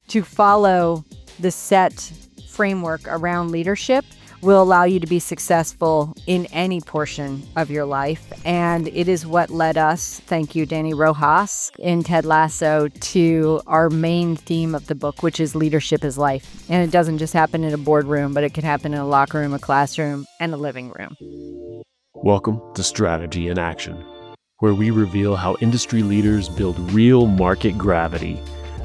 to follow the set framework around leadership will allow you to be successful in any portion of your life. And it is what led us, thank you, Danny Rojas, in Ted Lasso, to our main theme of the book, which is leadership is life. And it doesn't just happen in a boardroom, but it can happen in a locker room, a classroom, and a living room. Welcome to Strategy in Action, where we reveal how industry leaders build real market gravity,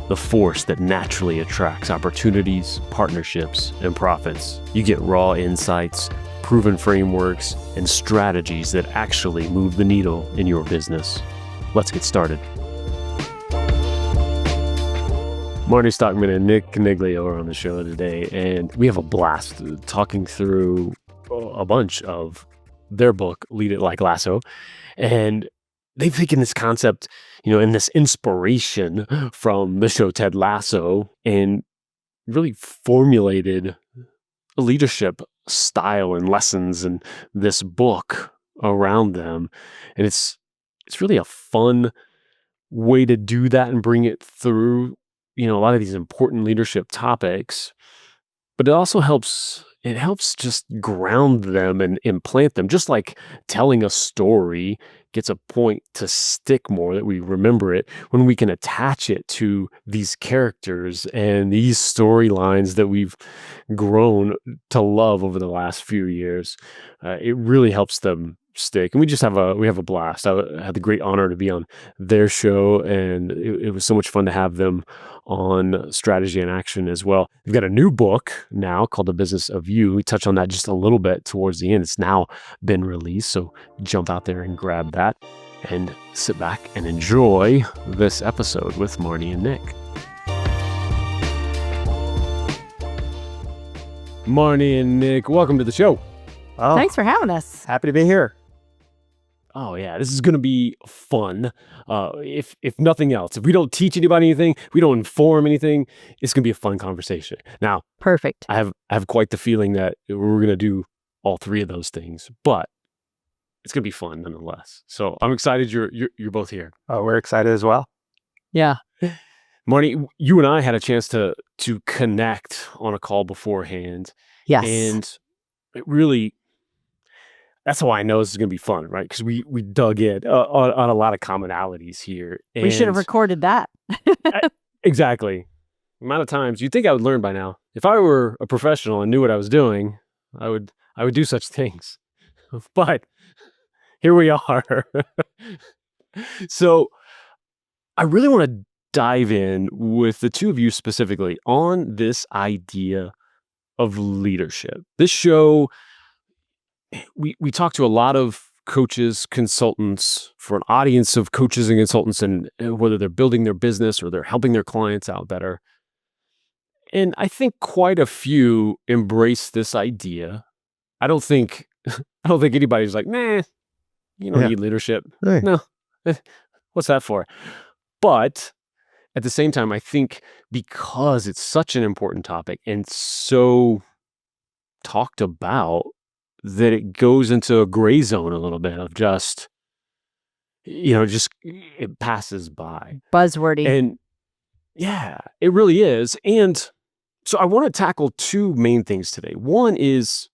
the force that naturally attracts opportunities, partnerships, and profits. You get raw insights, proven frameworks, and strategies that actually move the needle in your business. Let's get started. Marnie, Stockman, and Nick Coniglio are on the show today, and we have a blast talking through a bunch of their book, It Like Lasso, and they've taken this concept, and this inspiration from the show Ted Lasso and really formulated a leadership style and lessons in this book around them. And it's really a fun way to do that and bring it through, a lot of these important leadership topics. But it also helps just ground them and implant them, just like telling a story gets a point to stick more, that we remember it when we can attach it to these characters and these storylines that we've grown to love over the last few years. It really helps them stick, and we have a blast. I had the great honor to be on their show, and it was so much fun to have them on Strategy in Action as well. We've got a new book now called The Business of You. We touched on that just a little bit towards the end. It's now been released, so jump out there and grab that and sit back and enjoy this episode with Marnie and Nick. Marnie and Nick, welcome to the show. Oh, Thanks for having us. happy to be here. Oh yeah, this is going to be fun. If nothing else, if we don't teach anybody anything, we don't inform anything, it's going to be a fun conversation. Now, Perfect. I have quite the feeling that we're going to do all three of those things, but it's going to be fun nonetheless. So I'm excited you're both here. Oh, we're excited as well. Yeah. Marnie, you and I had a chance to connect on a call beforehand, Yes. and it really. That's how I know this is going to be fun, right? Because we dug in on a lot of commonalities here. We should have recorded that. Exactly. The amount of times you'd think I would learn by now. If I were a professional and knew what I was doing, I would do such things. But here we are. So I really want to dive in with the two of you specifically on this idea of leadership. This show, we talk to a lot of coaches, consultants, for an audience of coaches and consultants, and whether they're building their business or they're helping their clients out better. And I think quite a few embrace this idea. I don't think anybody's like, nah, you don't need leadership. Hey. No, what's that for? But at the same time, I think because it's such an important topic and so talked about, that it goes into a gray zone a little bit of just it passes by. Buzzwordy. And yeah, it really is. And so I want to tackle two main things today. One is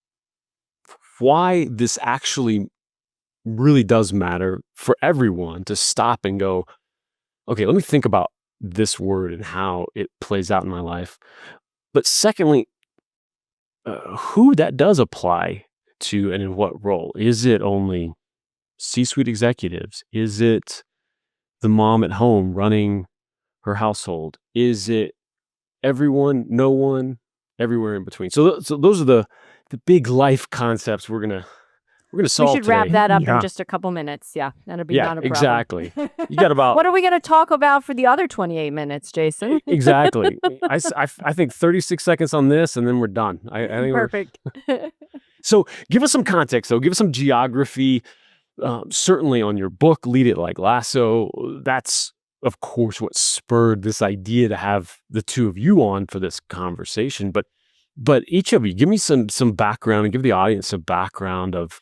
why this actually really does matter for everyone to stop and go, okay, let me think about this word and how it plays out in my life. But secondly, who that does apply to and in what role. Is it only C-suite executives? Is it the mom at home running her household? Is it everyone, no one, everywhere in between? So those are the big life concepts we're gonna solve. We should today. wrap that up Yeah. in just a couple minutes. Yeah, that'll be not a problem. Exactly. You got about What are we going to talk about for the other 28 minutes, Jason? exactly. I think 36 seconds on this, and then we're done. I think Perfect. So give us some context, though. Give us some geography. Certainly on your book, It Like Lasso. That's, of course, what spurred this idea to have the two of you on for this conversation. But each of you, give me some background and give the audience some background of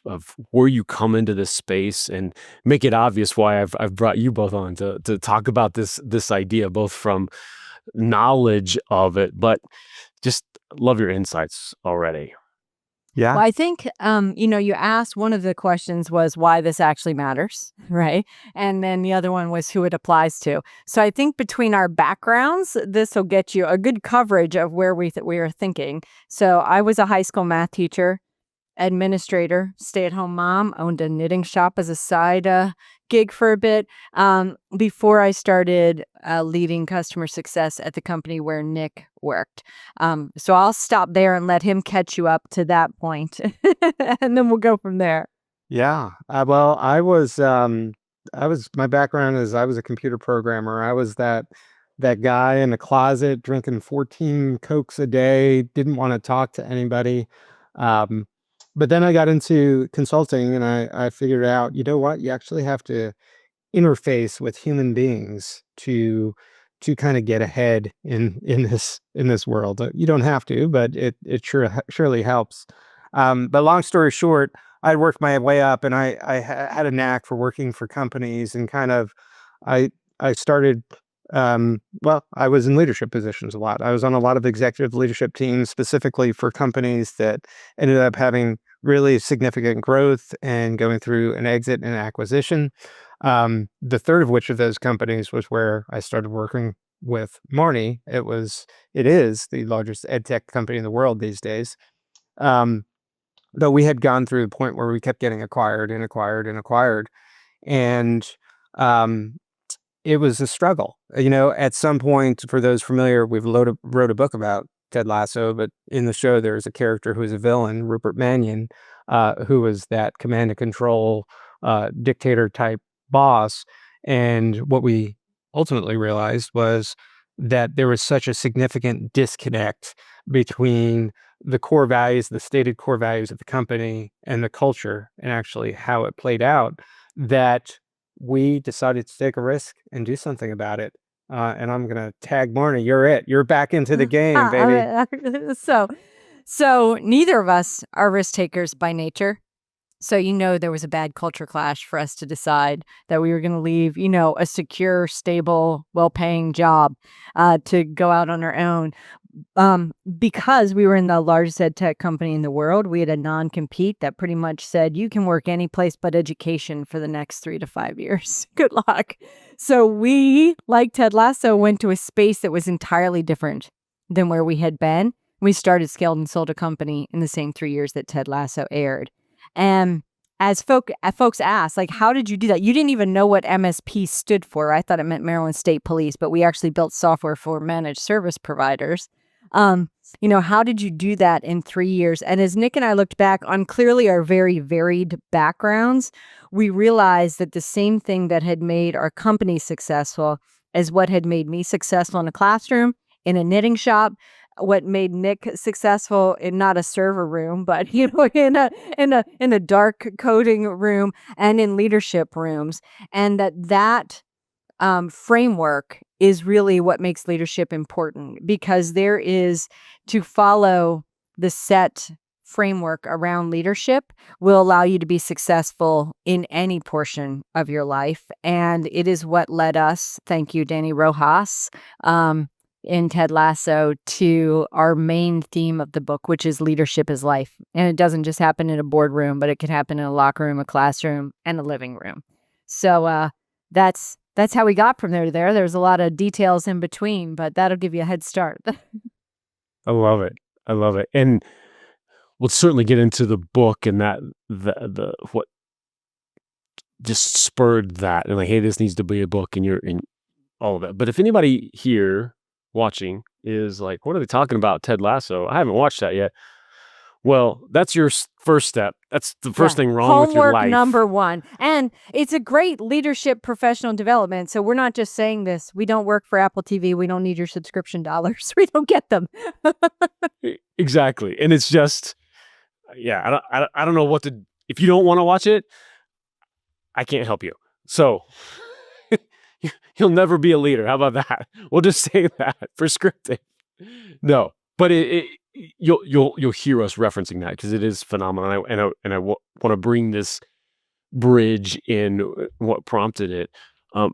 where you come into this space, and make it obvious why I've brought you both on to talk about this idea, both from knowledge of it, but just love your insights already. Yeah. Well, I think, you asked one of the questions was why this actually matters, right? And then the other one was who it applies to. So I think between our backgrounds, this will get you a good coverage of where we are thinking. So I was a high school math teacher, administrator, stay-at-home mom, owned a knitting shop as a side gig for a bit before I started leading customer success at the company where Nick worked. So I'll stop there and let him catch you up to that point, and then we'll go from there. Yeah. Well, my background is I was a computer programmer. I was that guy in the closet drinking 14 Cokes a day, didn't want to talk to anybody. Um, but then I got into consulting and I figured out, you know what? You actually have to interface with human beings to kind of get ahead in this world. You don't have to, but it surely helps. But long story short, I worked my way up, and I had a knack for working for companies, and kind of I started. Well, I was in leadership positions a lot. I was on a lot of executive leadership teams, specifically for companies that ended up having really significant growth and going through an exit and acquisition. The third of which of those companies was where I started working with Marnie. It is the largest EdTech company in the world these days. Though we had gone through the point where we kept getting acquired and acquired and acquired. And it was a struggle. At some point, for those familiar, wrote a book about Ted Lasso, but in the show, there's a character who is a villain, Rupert Mannion, who was that command and control dictator type boss. And what we ultimately realized was that there was such a significant disconnect between the core values, the stated core values of the company and the culture, and actually how it played out, that we decided to take a risk and do something about it. And I'm going to tag Marnie. You're back into the game, baby. So neither of us are risk takers by nature. So, there was a bad culture clash for us to decide that we were going to leave, a secure, stable, well-paying job to go out on our own. Because we were in the largest ed tech company in the world, we had a non-compete that pretty much said you can work any place but education for the next 3 to 5 years. Good luck. So we, like Ted Lasso, went to a space that was entirely different than where we had been. We started, scaled, and sold a company in the same 3 years that Ted Lasso aired. And as folks ask, like, how did you do that? You didn't even know what MSP stood for. I thought it meant Maryland State Police, but we actually built software for managed service providers. How did you do that in 3 years? And as Nick and I looked back on clearly our very varied backgrounds, we realized that the same thing that had made our company successful is what had made me successful in a classroom, in a knitting shop, what made Nick successful in not a server room, but in a dark coding room and in leadership rooms, and that framework is really what makes leadership important, because there is, to follow the set framework around leadership will allow you to be successful in any portion of your life. And it is what led us, thank you, Danny Rojas, in Ted Lasso, to our main theme of the book, which is leadership is life. And it doesn't just happen in a boardroom, but it can happen in a locker room, a classroom, and a living room. So that's how we got from there to there. There's a lot of details in between, but that'll give you a head start. I love it. I love it. And we'll certainly get into the book and that the what just spurred that, and like, hey, this needs to be a book, and you're in all of that. But if anybody here watching is like, what are they talking about, Ted Lasso? I haven't watched that yet. Well, that's your first step. That's the first thing wrong with your Homework life. number one. And it's a great leadership professional development. So we're not just saying this. We don't work for Apple TV. We don't need your subscription dollars. We don't get them. Exactly. And it's just, yeah, I don't know what to, if you don't want to watch it, I can't help you. So you'll never be a leader. How about that? We'll just say that, prescriptive. No, but you'll hear us referencing that because it is phenomenal, and I want to bring this bridge in what prompted it.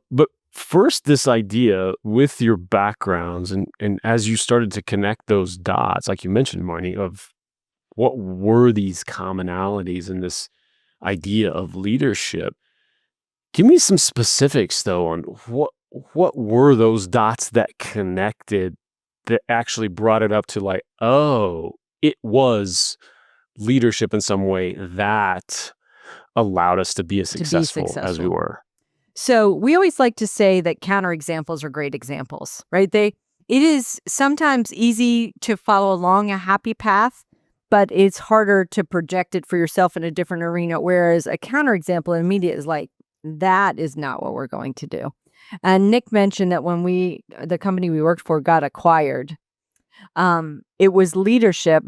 But first, this idea with your backgrounds and as you started to connect those dots, like you mentioned, Marnie, of what were these commonalities in this idea of leadership. Give me some specifics though on what were those dots that connected that actually brought it up to like, oh, it was leadership in some way that allowed us to be as To be successful as we successful. were. So we always like to say that counterexamples are great examples, right? It is sometimes easy to follow along a happy path, but it's harder to project it for yourself in a different arena. Whereas a counterexample immediate is like, that is not what we're going to do. And Nick mentioned that when the company we worked for got acquired, it was leadership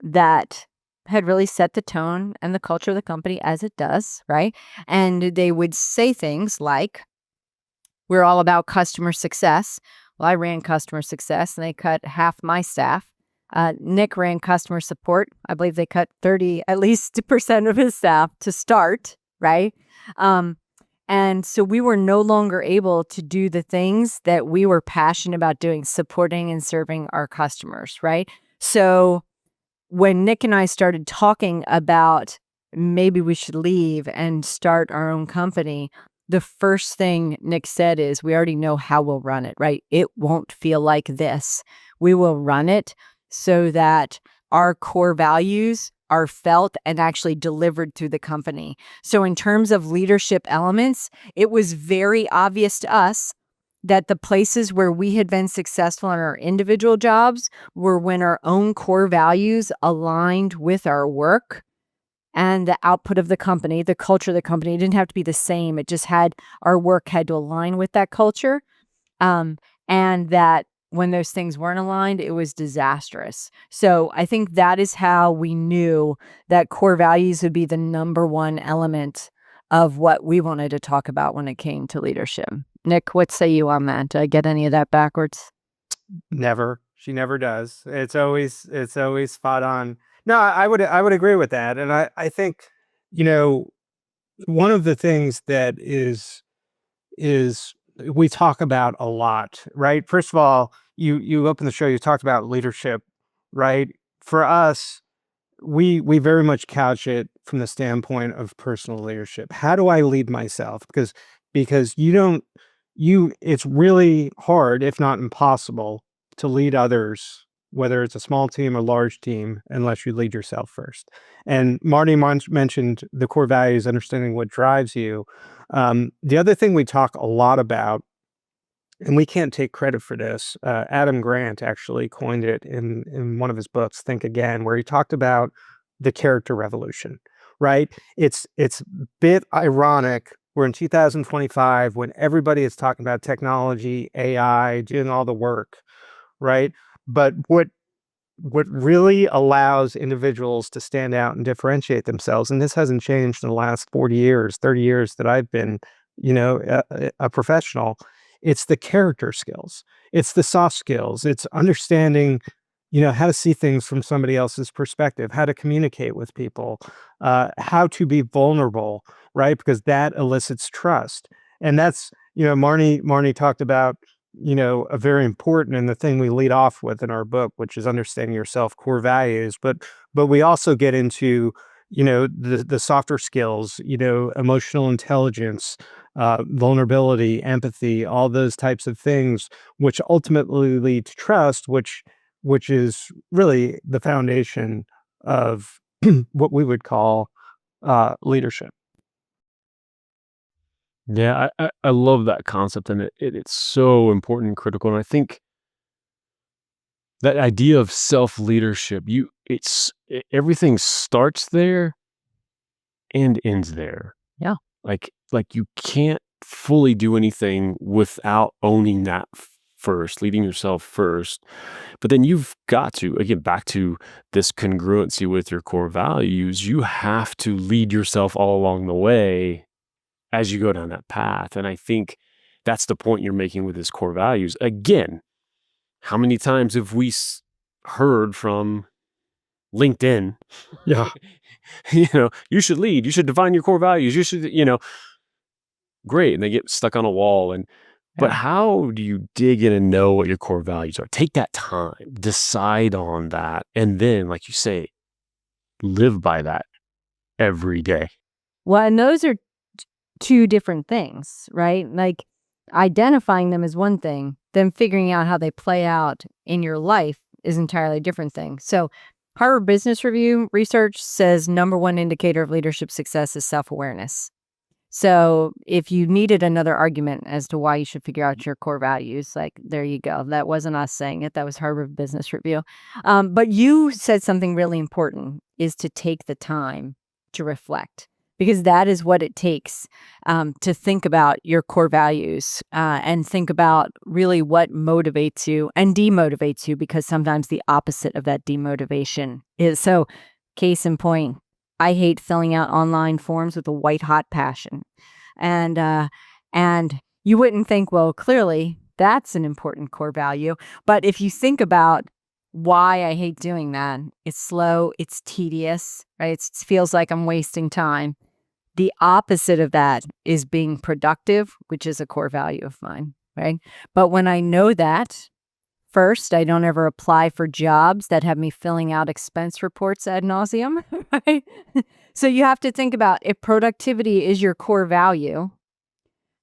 that had really set the tone and the culture of the company as it does, right? And they would say things like, we're all about customer success. Well, I ran customer success and they cut half my staff. Nick ran customer support. I believe they cut at least percent of his staff to start, right? And so we were no longer able to do the things that we were passionate about doing, supporting and serving our customers, right? So when Nick and I started talking about maybe we should leave and start our own company, the first thing Nick said is, we already know how we'll run it, right? It won't feel like this. We will run it so that our core values are felt and actually delivered through the company. So in terms of leadership elements, it was very obvious to us that the places where we had been successful in our individual jobs were when our own core values aligned with our work and the output of the company, the culture of the company. It didn't have to be the same. It just our work had to align with that culture. And that when those things weren't aligned, it was disastrous. So I think that is how we knew that core values would be the number one element of what we wanted to talk about when it came to leadership. Nick, what say you on that? Did I get any of that backwards? Never. She never does. It's always spot on. No, I would agree with that. And I think, you know, one of the things that is we talk about a lot, right? First of all, you open the show, you talked about leadership, right? For us, we very much couch it from the standpoint of personal leadership. How do I lead myself? Because you don't you it's really hard, if not impossible, to lead others, whether it's a small team or large team, unless you lead yourself first. And Marty mentioned the core values, understanding what drives you. The other thing we talk a lot about, and we can't take credit for this. Adam Grant actually coined it in one of his books, Think Again, where he talked about the character revolution. Right? It's a bit ironic. We're in 2025 when everybody is talking about technology, AI, doing all the work, right? But what really allows individuals to stand out and differentiate themselves, and this hasn't changed in the last 40 years, 30 years that I've been, a professional, it's the character skills. It's the soft skills. It's understanding, how to see things from somebody else's perspective, how to communicate with people, how to be vulnerable, right? Because that elicits trust. And that's, Marnie talked about, a very important and the thing we lead off with in our book, which is understanding yourself, core values. But we also get into, the softer skills, emotional intelligence, vulnerability, empathy, all those types of things, which ultimately lead to trust, which is really the foundation of what we would call leadership. Yeah, I love that concept, and it's so important and critical. And I think that idea of self leadership, everything starts there and ends there. Yeah. Like you can't fully do anything without owning that first, leading yourself first. But then you've got to, again, back to this congruency with your core values, you have to lead yourself all along the way as you go down that path. And I think that's the point you're making with his core values. Again, how many times have we heard from LinkedIn, Yeah. you should lead, you should define your core values, you should, great. And they get stuck on a wall. And But Yeah. how do you dig in and know what your core values are? Take that time, decide on that, and then, like you say, live by that every day. Well, and those are two different things, right? Like identifying them is one thing, then figuring out how they play out in your life is entirely different thing. So, Harvard Business Review research says number one indicator of leadership success is self-awareness. So, if you needed another argument as to why you should figure out your core values, like there you go. That wasn't us saying it. That was Harvard Business Review. But you said something really important is to take the time to reflect because that is what it takes to think about your core values and think about really what motivates you and demotivates you because sometimes the opposite of that demotivation is. So, case in point, I hate filling out online forms with a white hot passion. And you wouldn't think, well, clearly that's an important core value. But if you think about why I hate doing that, it's slow, it's tedious, right? It feels like I'm wasting time. The opposite of that is being productive, which is a core value of mine, right? But when I know that, first, I don't ever apply for jobs that have me filling out expense reports ad nauseum, right? So you have to think about if productivity is your core value,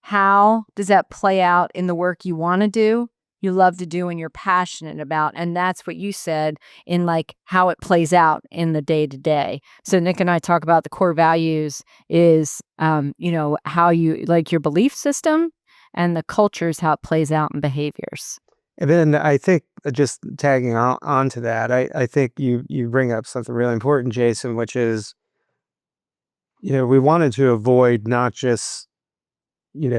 how does that play out in the work you want to do, you love to do, and you're passionate about? And that's what you said in like how it plays out in the day to day. So Nick and I talk about the core values is, how you like your belief system, and the culture is how it plays out in behaviors. And then I think just tagging on to that, I think you bring up something really important, Jason, which is, we wanted to avoid not just,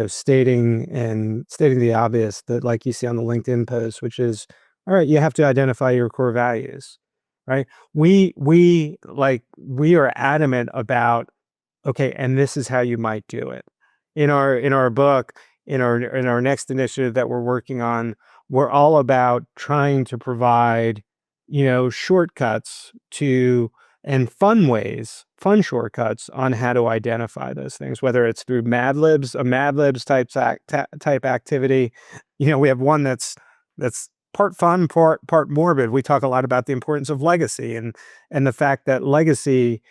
stating the obvious that like you see on the LinkedIn post, which is, all right, you have to identify your core values, right? We are adamant about, okay, and this is how you might do it. In our book, in our next initiative that we're working on, we're all about trying to provide, shortcuts to and fun shortcuts on how to identify those things, whether it's through a Mad Libs type activity. We have one that's part fun, part morbid. We talk a lot about the importance of legacy and the fact that legacy,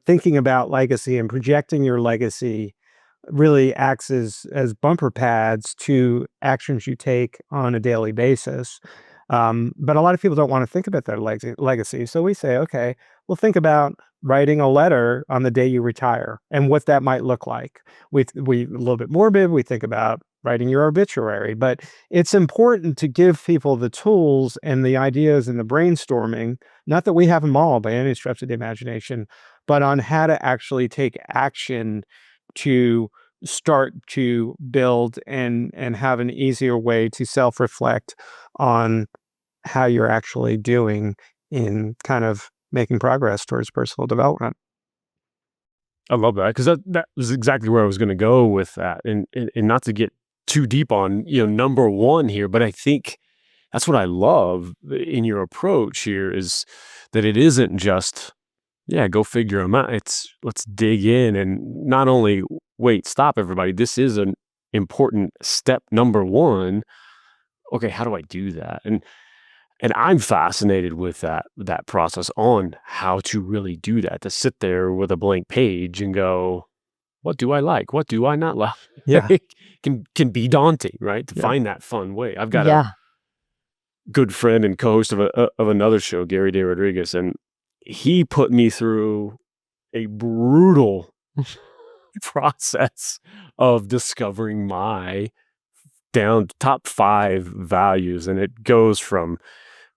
thinking about legacy and projecting your legacy really acts as bumper pads to actions you take on a daily basis. But a lot of people don't want to think about their legacy. So we say, okay, well, think about writing a letter on the day you retire and what that might look like. We a little bit morbid. We think about writing your obituary, but it's important to give people the tools and the ideas and the brainstorming. Not that we have them all by any stretch of the imagination, but on how to actually take action to start to build and have an easier way to self-reflect on how you're actually doing in kind of making progress towards personal development. I love that because that was exactly where I was going to go with that, and not to get too deep on number one here, but I think that's what I love in your approach here is that it isn't just go figure them out. It's let's dig in and not only wait, stop everybody. This is an important step number one. Okay, how do I do that? And I'm fascinated with that process on how to really do that, to sit there with a blank page and go, what do I like? What do I not like? Yeah. It can be daunting, right? To Yeah. find that fun way. I've got a Yeah. good friend and co-host of another show, Gary De Rodriguez, and he put me through a brutal process of discovering my down top 5 values, and it goes from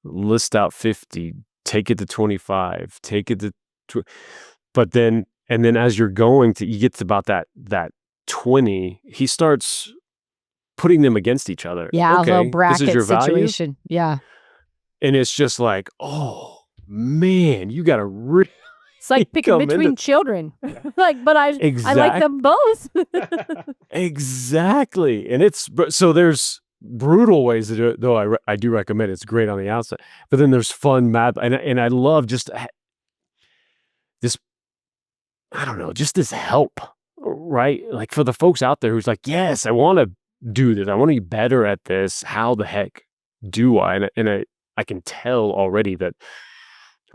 list out 50, take it to 25, take it to but then as you're going to you get to about that 20, he starts putting them against each other. Yeah, a little Okay, this is bracket your value, situation. Yeah. and it's just like, oh man, you got to really It's like picking come into between children. Like, but I like exact them both. exactly, and so there's brutal ways to do it, though I do recommend it. It's great on the outset, but then there's fun mad, and I love just this, I don't know, just this help, right? Like for the folks out there who's like, yes, I want to do this. I want to be better at this. How the heck do I? I can tell already that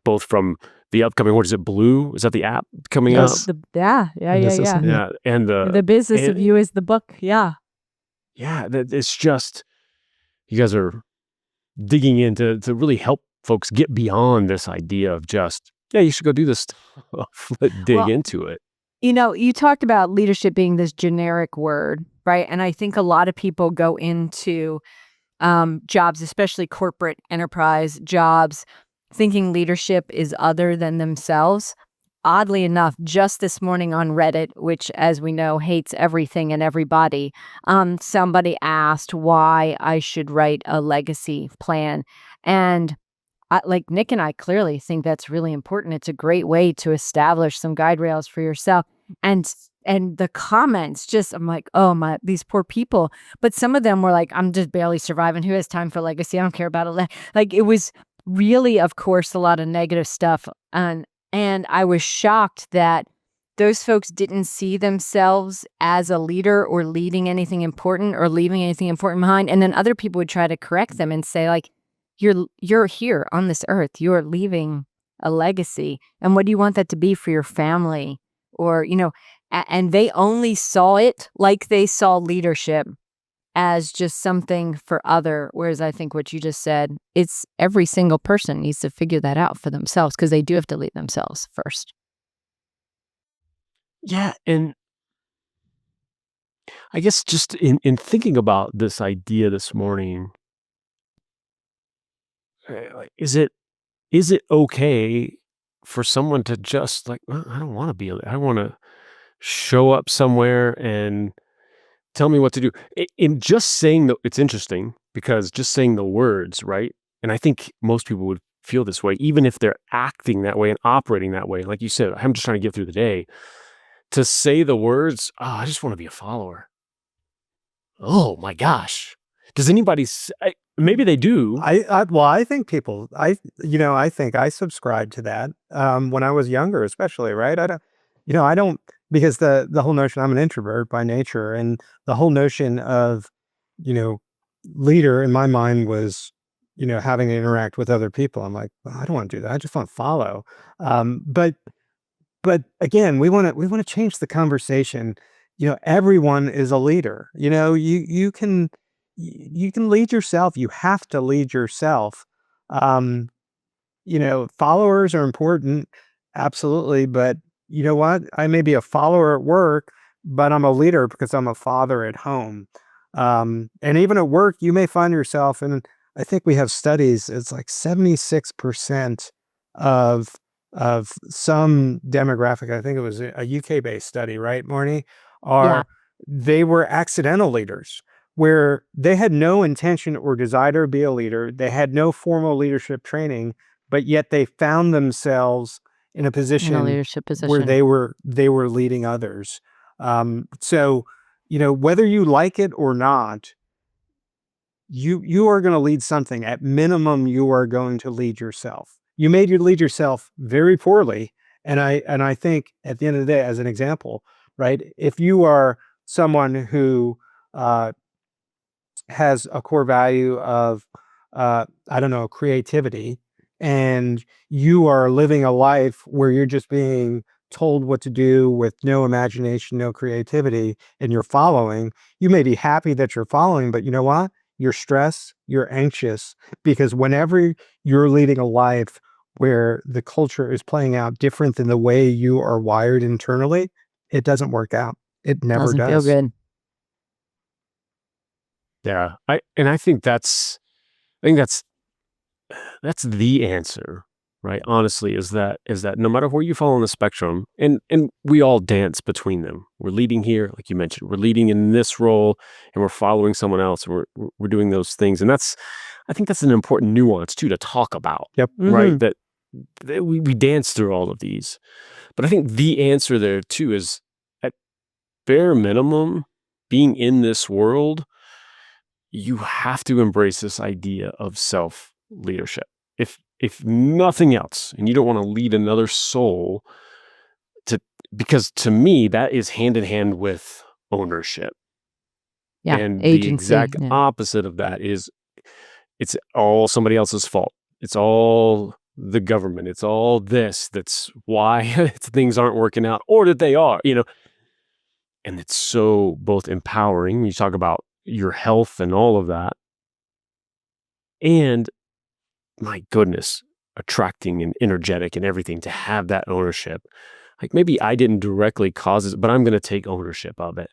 both from the upcoming, what is it, Blue? Is that the app coming up? Yes. Yeah. And this is Yeah, and The business of you is the book. Yeah. that it's just you guys are digging into to really help folks get beyond this idea of just you should go do this stuff. Dig Well, into it. you talked about leadership being this generic word, right? And I think a lot of people go into jobs, especially corporate enterprise jobs, thinking leadership is other than themselves. Oddly enough, just this morning on Reddit, which, as we know, hates everything and everybody, somebody asked why I should write a legacy plan. And like Nick and I clearly think that's really important. It's a great way to establish some guide rails for yourself. And the comments just, I'm like, oh my, these poor people. But some of them were like, I'm just barely surviving. Who has time for legacy? I don't care about it. Like it was really, of course, a lot of negative stuff. And I was shocked that those folks didn't see themselves as a leader or leading anything important or leaving anything important behind. And then other people would try to correct them and say, like, you're here on this earth. You're leaving a legacy. And what do you want that to be for your family? Or, and they only saw it like they saw leadership as just something for other. Whereas I think what you just said, it's every single person needs to figure that out for themselves because they do have to lead themselves first. Yeah, and I guess just in thinking about this idea this morning, like, is it okay for someone to just like, "Well, I don't want to be, I want to show up somewhere and tell me what to do." In just saying it's interesting because just saying the words, right? And I think most people would feel this way, even if they're acting that way and operating that way. Like you said, I'm just trying to get through the day. To say the words, "Oh, I just want to be a follower." Oh my gosh. Does anybody maybe they do. I think people, I think I subscribed to that when I was younger, especially, right? I don't, because the whole notion, I'm an introvert by nature, and the whole notion of, you know, leader in my mind was, having to interact with other people. I'm like, well, I don't want to do that. I just want to follow. But again, we want to change the conversation. Everyone is a leader. You can lead yourself. You have to lead yourself. Um, Followers are important, absolutely. But you know what? I may be a follower at work, but I'm a leader because I'm a father at home. And even at work, you may find yourself, and I think we have studies. It's like 76% of some demographic. I think it was a UK-based study, right, Marnie? Yeah. Are They were accidental leaders where they had no intention or desire to be a leader. They had no formal leadership training, but yet they found themselves in a In a position leadership where position. they were leading others. So, whether you like it or not, you are going to lead something. At minimum, you are going to lead yourself. You may lead yourself very poorly, and I think at the end of the day, as an example, right? If you are someone who uh, has a core value of, I don't know, creativity, and you are living a life where you're just being told what to do with no imagination, no creativity, and you're following, you may be happy that you're following, but you know what? You're stressed, you're anxious, because whenever you're leading a life where the culture is playing out different than the way you are wired internally, it doesn't work out. It never Doesn't feel does. good. Yeah. I think that's the answer, right? Honestly, is that no matter where you fall on the spectrum, and we all dance between them. We're leading here, like you mentioned, we're leading in this role, and we're following someone else, and we're doing those things, and I think that's an important nuance too to talk about, Yep. right? Hmm. That we dance through all of these, but I think the answer there too is at bare minimum, being in this world, you have to embrace this idea of self leadership. If nothing else, and you don't want to lead another soul to, because to me that is hand in hand with ownership. Yeah. And the Agency. exact Yeah. opposite of that is it's all somebody else's fault. It's all the government. It's all this. That's why things aren't working out, or that they are, and it's so both empowering. You talk about your health and all of that. And my goodness, attracting and energetic and everything to have that ownership. Like maybe I didn't directly cause it, but I'm going to take ownership of it.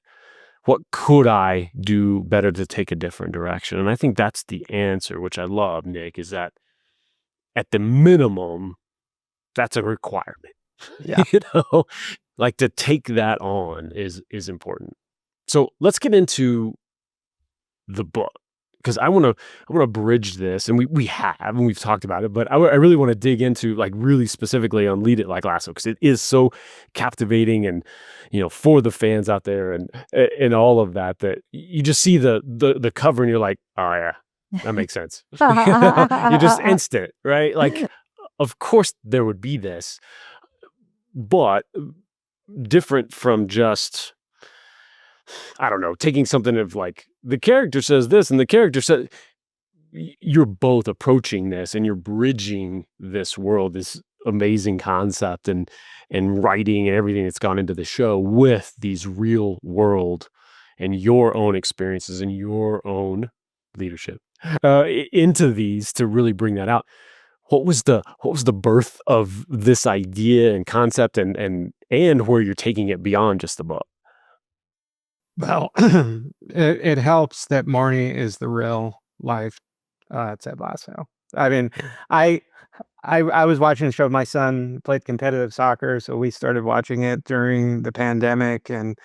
What could I do better to take a different direction? And I think that's the answer, which I love, Nick, is that at the minimum, that's a requirement. Yeah. Like to take that on is important. So let's get into the book, because I want to bridge this, and we have, and we've talked about it, but I really want to dig into like really specifically on Lead It Like Lasso, because it is so captivating, and for the fans out there, and all of that, that you just see the cover and you're like, oh yeah, that makes sense. You just instant, right? Like, of course there would be this, but different from just, I don't know, taking something of like the character says this and the character says, you're both approaching this and you're bridging this world, this amazing concept and writing and everything that's gone into the show with these real world and your own experiences and your own leadership into these to really bring that out. What was the birth of this idea and concept, and where you're taking it beyond just the book? Well, it helps that Marnie is the real life Ted Lasso. I mean, I I was watching the show. My son played competitive soccer, so we started watching it during the pandemic, and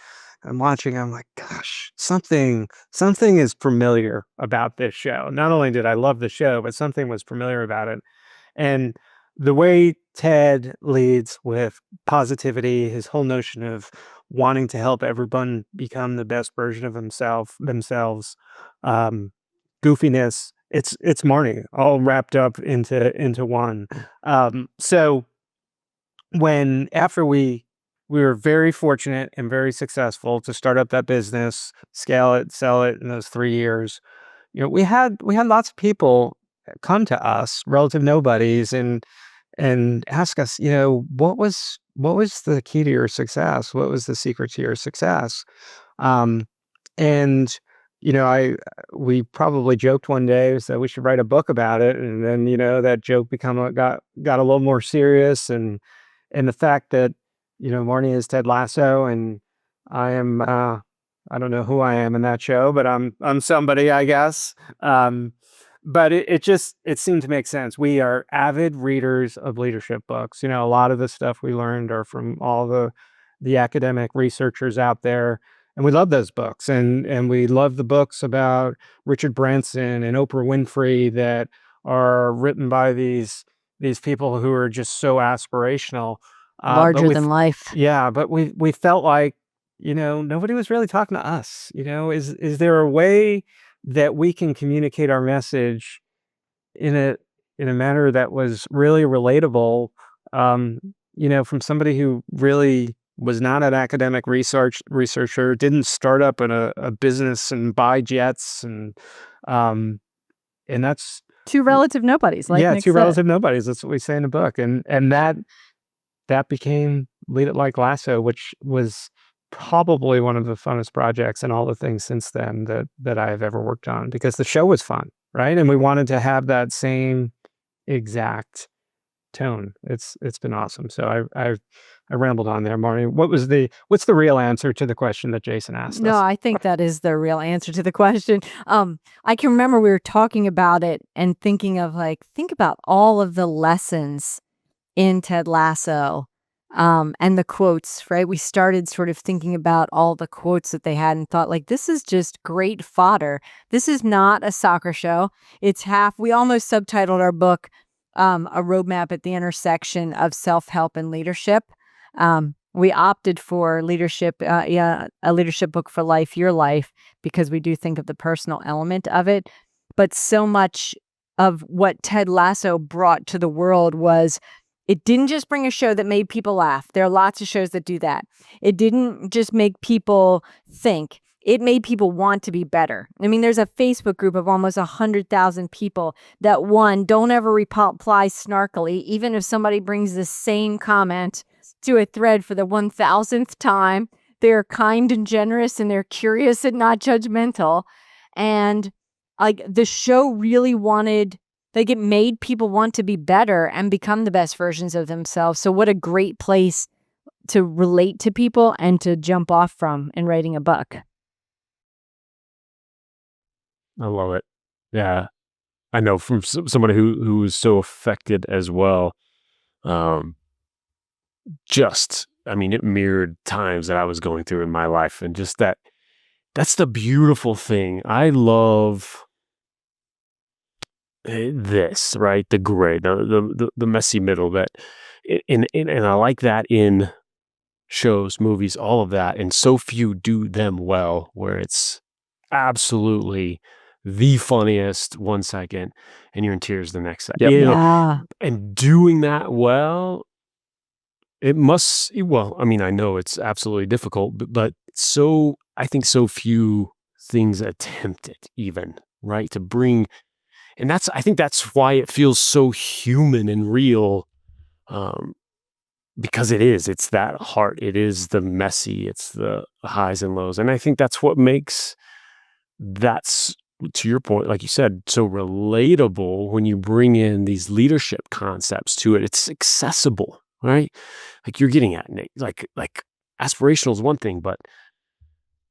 I'm watching. I'm like, gosh, something is familiar about this show. Not only did I love the show, but something was familiar about it. And the way Ted leads with positivity, his whole notion of wanting to help everyone become the best version of themselves, um, goofiness. It's Marnie all wrapped up into one. So when after we were very fortunate and very successful to start up that business, scale it, sell it in those 3 years, we had lots of people come to us, relative nobodies, and ask us, what was the key to your success? What was the secret to your success? Um, and I we probably joked one day that we should write a book about it, and then that joke got a little more serious, and the fact that Marnie is Ted Lasso, and I am I don't know who I am in that show, but I'm somebody, I guess. But it seemed to make sense. We are avid readers of leadership books. A lot of the stuff we learned are from all the academic researchers out there, and we love those books. And we love the books about Richard Branson and Oprah Winfrey that are written by these people who are just so aspirational. But Larger than life. yeah, but we felt like, nobody was really talking to us. Is there a way that we can communicate our message in a manner that was really relatable, from somebody who really was not an academic researcher, didn't start up in a business and buy jets, and that's Two relative nobodies, like yeah, Nick two said. relative nobodies. That's what we say in the book, and that became Lead It Like Lasso, which was probably one of the funnest projects and all the things since then that I have ever worked on, because the show was fun, right? And we wanted to have that same exact tone. It's been awesome. So I rambled on there, Marnie. What's the real answer to the question that Jason asked No, us? I think that is the real answer to the question. I can remember we were talking about it and thinking of think about all of the lessons in Ted Lasso, and the quotes, right? We started sort of thinking about all the quotes that they had and thought, this is just great fodder. This is not a soccer show. We almost subtitled our book, A Roadmap at the Intersection of Self-Help and Leadership. We opted for leadership, a leadership book for life, your life, because we do think of the personal element of it. But so much of what Ted Lasso brought to the world was, it didn't just bring a show that made people laugh. There are lots of shows that do that. It didn't just make people think. it made people want to be better. I mean, there's a Facebook group of almost 100,000 people that, one, don't ever reply snarkily, even if somebody brings the same comment to a thread for the 1,000th time. They're kind and generous, and they're curious and not judgmental. And like, the show really wanted, like, it made people want to be better and become the best versions of themselves. So what a great place to relate to people and to jump off from in writing a book. I love it. Yeah. I know from somebody who was so affected as well. I mean, it mirrored times that I was going through in my life, and just that's the beautiful thing. I love this, right? The gray, the messy middle and I like that in shows, movies, all of that. And so few do them well, where it's absolutely the funniest 1 second and you're in tears the next second. Yep. Yeah. And doing that well, I mean, I know it's absolutely difficult, but I think so few things attempt it even, right? To bring, and I think that's why it feels so human and real, because it's that heart, it is the messy, it's the highs and lows. And I think that's what makes that's, to your point, like you said, so relatable when you bring in these leadership concepts to it. It's accessible, right? Like you're getting at, Nick, like aspirational is one thing, but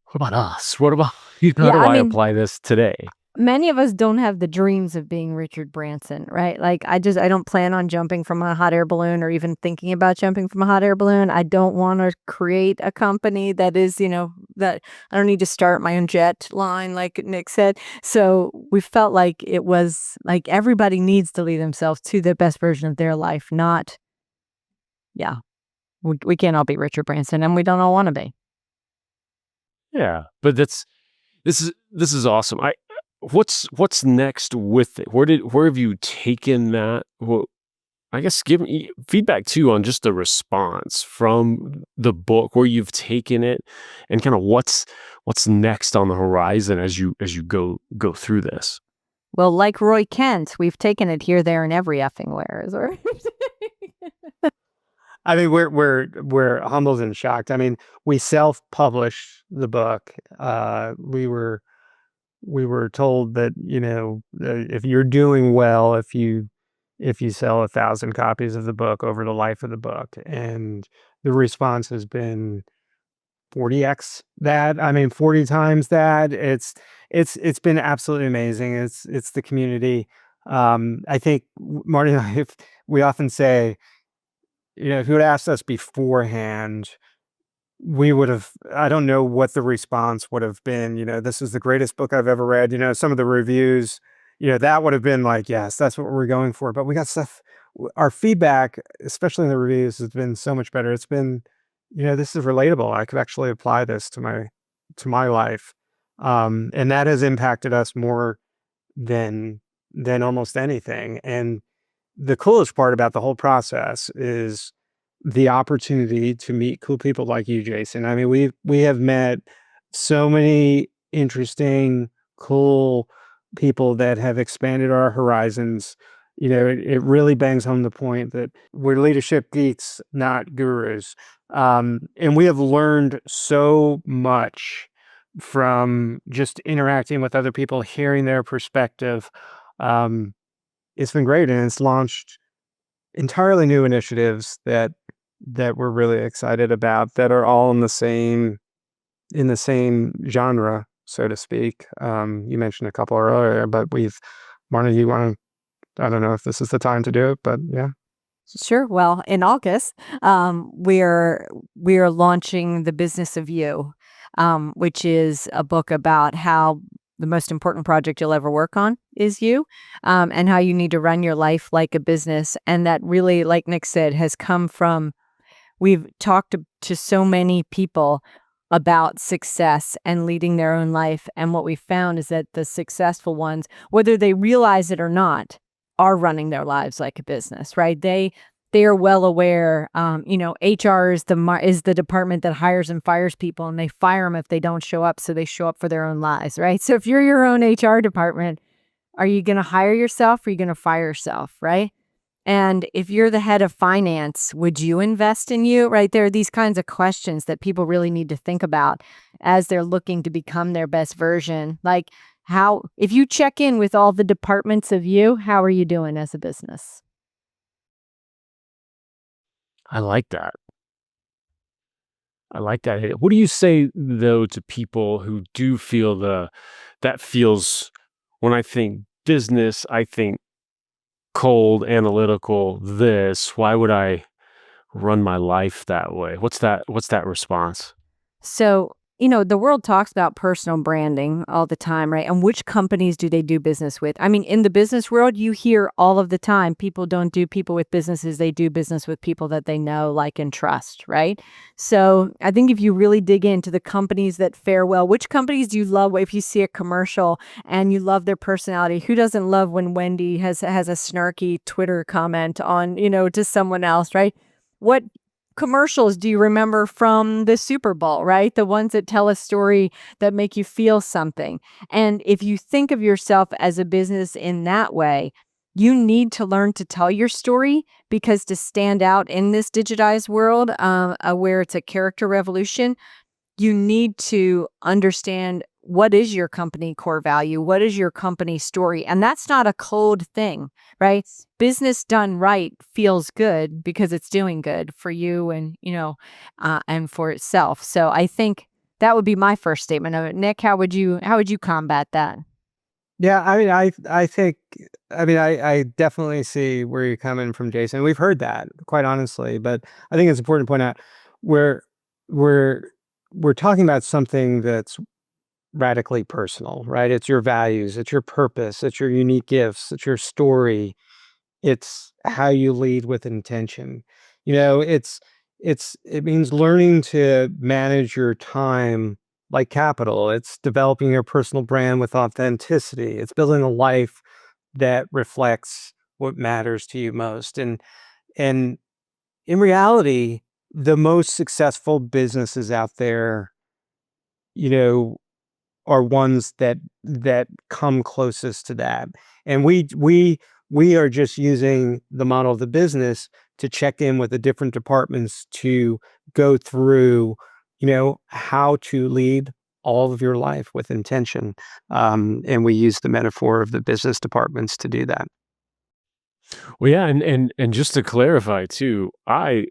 what about us? What about, how do I apply this today? Many of us don't have the dreams of being Richard Branson, right? Like, I don't plan on jumping from a hot air balloon or even thinking about jumping from a hot air balloon. I don't want to create a company that is, that I don't need to start my own jet line, like Nick said. So we felt like it was like everybody needs to lead themselves to the best version of their life, not, we can't all be Richard Branson, and we don't all want to be. Yeah, but this is awesome. What's next with it? Where have you taken that? Well, I guess give me feedback too on just the response from the book, where you've taken it, and kind of what's next on the horizon as you go through this. Well, like Roy Kent, we've taken it here, there, and every effing where. I mean, we're humbled and shocked. I mean, we self-published the book. We were told that, if you're doing well, if you sell 1,000 copies of the book over the life of the book, and the response has been 40x that. I mean, 40 times that. It's been absolutely amazing. It's the community. I think Marty and I, we often say, if you had asked us beforehand, we would have, I don't know what the response would have been. This is the greatest book I've ever read. Some of the reviews, that would have been like, yes, that's what we're going for. But we got stuff, our feedback, especially in the reviews, has been so much better. It's been, this is relatable. I could actually apply this to my life. And that has impacted us more than almost anything. And the coolest part about the whole process is the opportunity to meet cool people like you, Jason. I mean, we have met so many interesting, cool people that have expanded our horizons. It really bangs home the point that we're leadership geeks, not gurus. And we have learned so much from just interacting with other people, hearing their perspective. It's been great, and it's launched entirely new initiatives that we're really excited about, that are all in the same genre, so to speak. You mentioned a couple earlier, but Marnie, you want to, I don't know if this is the time to do it, but yeah. Sure. Well, in August, we're launching The Business of You, which is a book about how the most important project you'll ever work on is you, and how you need to run your life like a business. And that really, like Nick said, has come from, we've talked to so many people about success and leading their own life. And what we found is that the successful ones, whether they realize it or not, are running their lives like a business, right? They they are well aware. HR is the department that hires and fires people, and they fire them if they don't show up. So they show up for their own lives, right? So if you're your own HR department, are you going to hire yourself or are you going to fire yourself, right? And if you're the head of finance, would you invest in you, right? There are these kinds of questions that people really need to think about as they're looking to become their best version. Like, if you check in with all the departments of you, how are you doing as a business? I like that. I like that. What do you say though to people who do feel that feels when I think business, I think cold, analytical, this, why would I run my life that way? What's that response? So, the world talks about personal branding all the time, right? And which companies do they do business with? I mean, in the business world, you hear all of the time people don't do people with businesses, they do business with people that they know, like, and trust, right? So, I think if you really dig into the companies that fare well, which companies do you love if you see a commercial and you love their personality? Who doesn't love when Wendy has a snarky Twitter comment on, to someone else, right? What commercials do you remember from the Super Bowl, right? The ones that tell a story that make you feel something. And if you think of yourself as a business in that way, you need to learn to tell your story, because to stand out in this digitized world, where it's a character revolution, you need to understand, what is your company core value? What is your company story? And that's not a cold thing, right? Business done right feels good because it's doing good for you and, and for itself. So I think that would be my first statement of it. Nick, how would you combat that? Yeah, I mean, I think, I definitely see where you're coming from, Jason. We've heard that, quite honestly, but I think it's important to point out where we're we're talking about something that's radically personal, right? It's your values, it's your purpose, it's your unique gifts, it's your story, it's how you lead with intention. It means learning to manage your time like capital. It's developing your personal brand with authenticity. It's building a life that reflects what matters to you most. And in reality, the most successful businesses out there, you know, are ones that come closest to that. And we are just using the model of the business to check in with the different departments to go through, how to lead all of your life with intention. And we use the metaphor of the business departments to do that. Well, yeah, and just to clarify too, I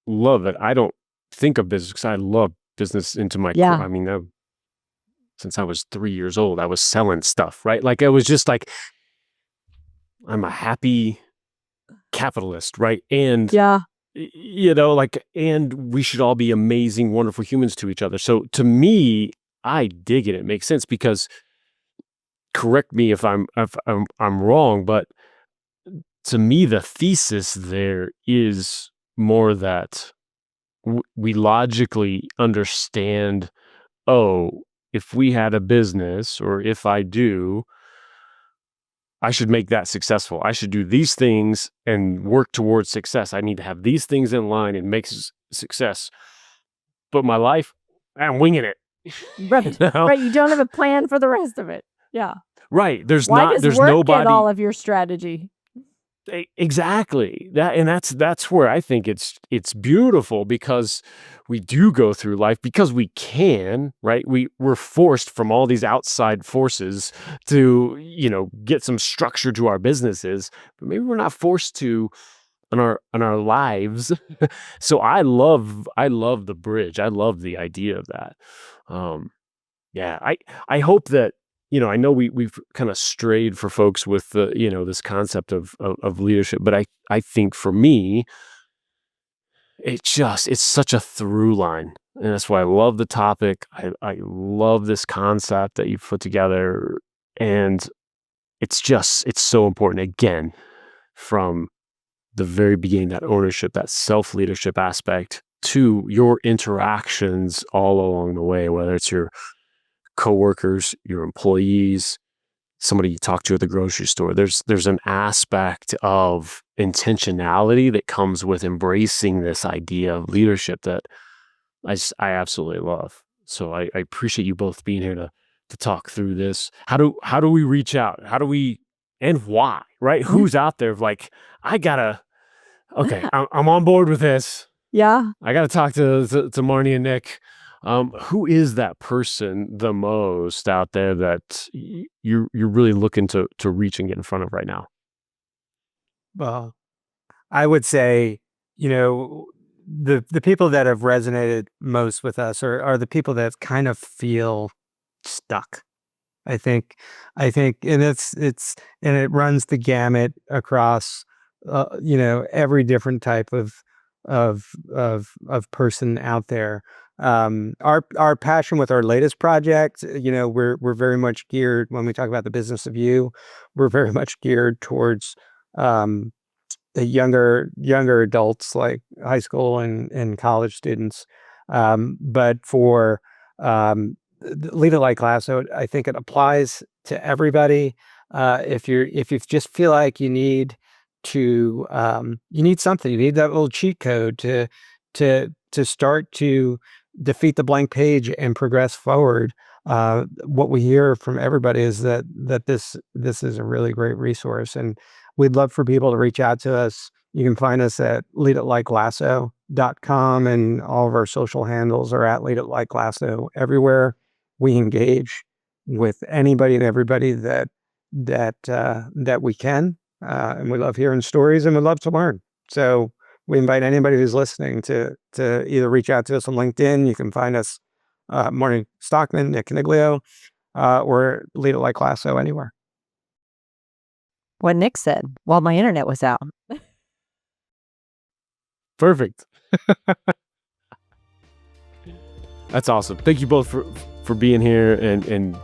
love it. I don't think of business because I love business into my core. Yeah. I mean, since I was 3 years old, I was selling stuff, right? Like, I was just like, I'm a happy capitalist, right? And Yeah. and we should all be amazing, wonderful humans to each other. So to me, I dig it. It makes sense because, correct me if I'm wrong, but to me, the thesis there is more that we logically understand, oh, if we had a business, or if I do, I should make that successful. I should do these things and work towards success. I need to have these things in line and make success. But my life, I'm winging it. Right. You know? Right. You don't have a plan for the rest of it. Yeah. Right. Why does There's work get nobody. all of your strategy? Exactly. That's where I think it's beautiful, because we do go through life because we can, right? We're forced from all these outside forces to, get some structure to our businesses, but maybe we're not forced to on our lives. So I love the bridge. I love the idea of that. Um yeah, I hope that, I know we've kind of strayed for folks with the, this concept of leadership, but I think for me, it's such a through line. And that's why I love the topic. I love this concept that you've put together. And it's so important, again, from the very beginning, that ownership, that self-leadership aspect, to your interactions all along the way, whether it's your coworkers, your employees, somebody you talk to at the grocery store. There's an aspect of intentionality that comes with embracing this idea of leadership that I absolutely love. So I appreciate you both being here to talk through this. How do we reach out? How do we, and why, right? Who's out there like, I'm on board with this. Yeah. I got to talk to Marnie and Nick. Who is that person the most out there that you're really looking to reach and get in front of right now? Well, I would say, the people that have resonated most with us are the people that kind of feel stuck. I think, and it runs the gamut across, every different type of person out there. Our passion with our latest project, we're very much geared when we talk about the business of you. We're very much geared towards the younger adults, like high school and college students. But for Lead It Like Lasso, I think it applies to everybody. If you just feel like you need something, you need that little cheat code to start to defeat the blank page and progress forward. What we hear from everybody is that this is a really great resource, and we'd love for people to reach out to us. You can find us at leaditlikelasso.com, and all of our social handles are at Lead It Like Lasso everywhere. We engage with anybody and everybody that we can, and we love hearing stories, and we love to learn. So we invite anybody who's listening to either reach out to us on LinkedIn. You can find us Marnie Stockman, Nick Coniglio, or Lead It Like Lasso anywhere. What Nick said while my internet was out. Perfect. That's awesome. Thank you both for being here and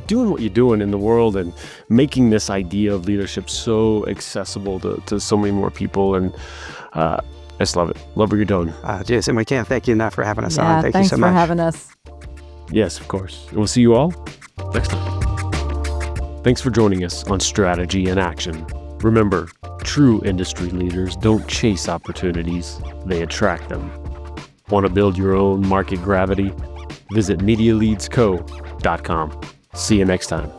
doing what you're doing in the world and making this idea of leadership so accessible to so many more people. And I just love it. Love what you're doing. Jason, we can't thank you enough for having us on. Thank you so much. Thanks for having us. Yes, of course. And we'll see you all next time. Thanks for joining us on Strategy in Action. Remember, true industry leaders don't chase opportunities, they attract them. Want to build your own market gravity? Visit MediaLeadsCo.com. See you next time.